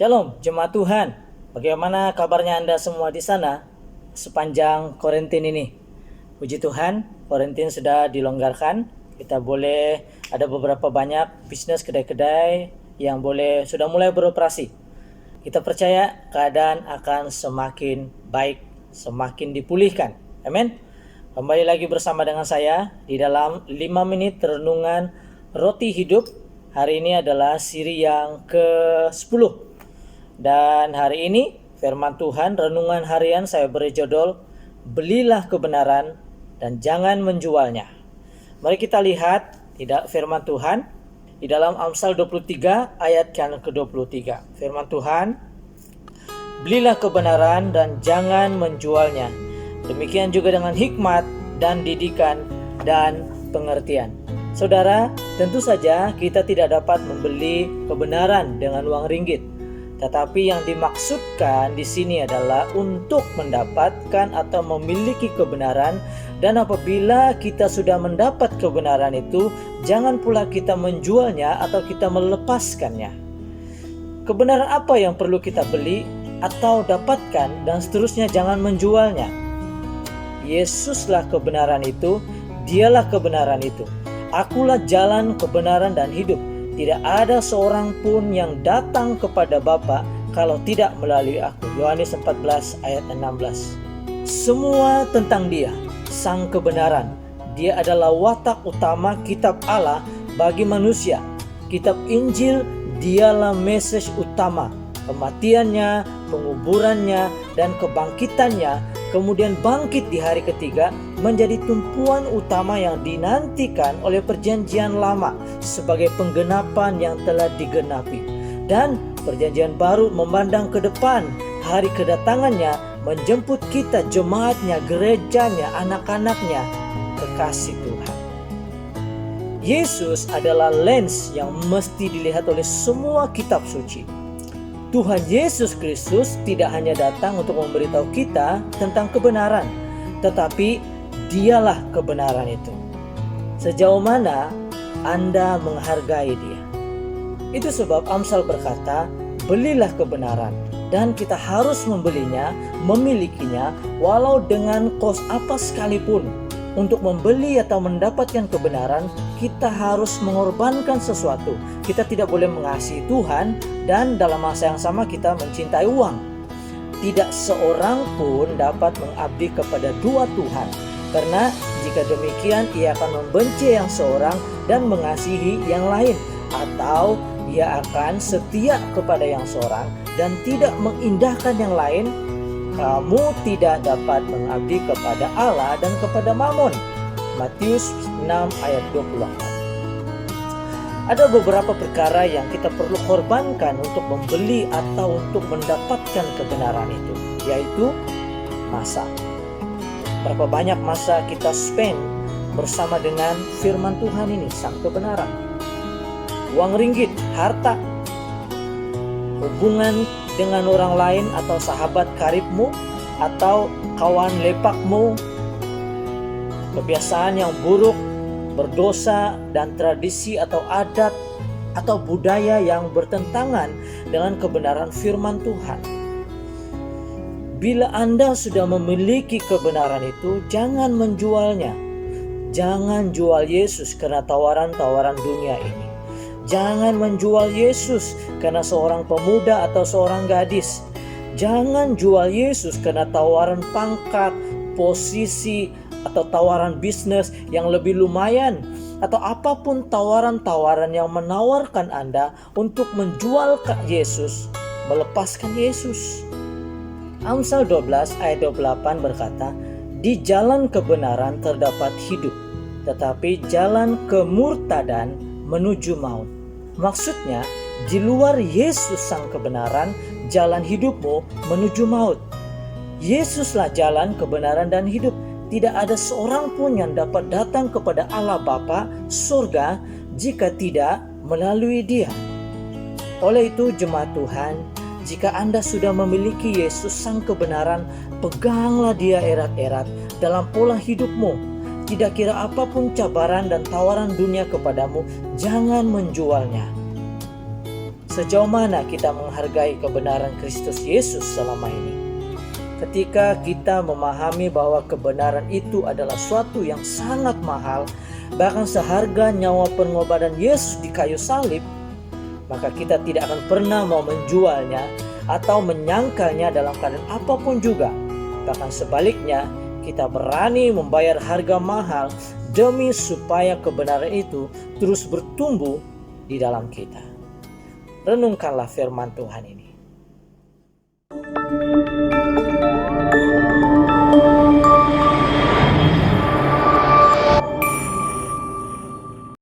Shalom, jemaat Tuhan. Bagaimana kabarnya Anda semua di sana sepanjang karantin ini? Puji Tuhan, karantin sudah dilonggarkan. Kita boleh ada beberapa banyak bisnis kedai-kedai yang sudah mulai beroperasi. Kita percaya keadaan akan semakin baik, semakin dipulihkan. Amin. Kembali lagi bersama dengan saya di dalam 5 menit renungan roti hidup. Hari ini adalah siri yang ke-10. Dan hari ini firman Tuhan renungan harian saya beri judul Belilah kebenaran dan jangan menjualnya. Mari kita lihat firman Tuhan di dalam Amsal 23 ayat yang ke-23. Firman Tuhan, belilah kebenaran dan jangan menjualnya. Demikian juga dengan hikmat dan didikan dan pengertian. Saudara, tentu saja kita tidak dapat membeli kebenaran dengan uang ringgit. Tetapi yang dimaksudkan di sini adalah untuk mendapatkan atau memiliki kebenaran, dan apabila kita sudah mendapat kebenaran itu, jangan pula kita menjualnya atau kita melepaskannya. Kebenaran apa yang perlu kita beli atau dapatkan dan seterusnya, jangan menjualnya. Yesuslah kebenaran itu, dialah kebenaran itu. Akulah jalan, kebenaran dan hidup. Tidak ada seorang pun yang datang kepada Bapa kalau tidak melalui aku. Yohanes 14 ayat 16. Semua tentang Dia, Sang Kebenaran. Dia adalah watak utama kitab Allah bagi manusia. Kitab Injil, dialah message utama. Kematiannya, penguburannya, dan kebangkitannya, kemudian bangkit di hari ketiga, menjadi tumpuan utama yang dinantikan oleh perjanjian lama sebagai penggenapan yang telah digenapi. Dan perjanjian baru memandang ke depan hari kedatangannya, menjemput kita, jemaatnya, gerejanya, anak-anaknya, kekasih Tuhan. Yesus adalah lens yang mesti dilihat oleh semua kitab suci. Tuhan Yesus Kristus tidak hanya datang untuk memberitahu kita tentang kebenaran, tetapi Dialah kebenaran itu. Sejauh mana Anda menghargai Dia? Itu sebab Amsal berkata, belilah kebenaran, dan kita harus membelinya, memilikinya, walau dengan kos apa sekalipun. Untuk membeli atau mendapatkan kebenaran, kita harus mengorbankan sesuatu. Kita tidak boleh mengasihi Tuhan dan dalam masa yang sama kita mencintai uang. Tidak seorang pun dapat mengabdi kepada dua Tuhan, karena jika demikian ia akan membenci yang seorang dan mengasihi yang lain, atau ia akan setia kepada yang seorang dan tidak mengindahkan yang lain. Kamu tidak dapat mengabdi kepada Allah dan kepada Mammon. Matius 6 ayat 24. Ada beberapa perkara yang kita perlu korbankan untuk membeli atau untuk mendapatkan kebenaran itu, yaitu masa. Berapa banyak masa kita spend bersama dengan firman Tuhan ini, Sang Kebenaran. Uang ringgit, harta, hubungan dengan orang lain atau sahabat karibmu atau kawan lepakmu, kebiasaan yang buruk, berdosa, dan tradisi atau adat atau budaya yang bertentangan dengan kebenaran firman Tuhan. Bila Anda sudah memiliki kebenaran itu, jangan menjualnya. Jangan jual Yesus karena tawaran-tawaran dunia ini. Jangan menjual Yesus karena seorang pemuda atau seorang gadis. Jangan jual Yesus karena tawaran pangkat, posisi, atau tawaran bisnis yang lebih lumayan, atau apapun tawaran-tawaran yang menawarkan Anda untuk menjual Yesus, melepaskan Yesus. Amsal 12 ayat 28 berkata, di jalan kebenaran terdapat hidup, tetapi jalan kemurtadan menuju maut. Maksudnya, di luar Yesus Sang Kebenaran, jalan hidupmu menuju maut. Yesuslah jalan, kebenaran, dan hidup. Tidak ada seorang pun yang dapat datang kepada Allah Bapa surga jika tidak melalui Dia. Oleh itu, jemaat Tuhan, jika Anda sudah memiliki Yesus Sang Kebenaran, peganglah Dia erat-erat dalam pola hidupmu. Tidak kira apapun cabaran dan tawaran dunia kepadamu, jangan menjualnya. sejauh mana kita menghargai kebenaran Kristus Yesus selama ini. Ketika kita memahami bahwa kebenaran itu adalah suatu yang sangat mahal, bahkan seharga nyawa pengorbanan Yesus di kayu salib, maka kita tidak akan pernah mau menjualnya atau menyangkalnya dalam keadaan apapun juga. Bahkan sebaliknya, kita berani membayar harga mahal demi supaya kebenaran itu terus bertumbuh di dalam kita. Renungkanlah firman Tuhan ini.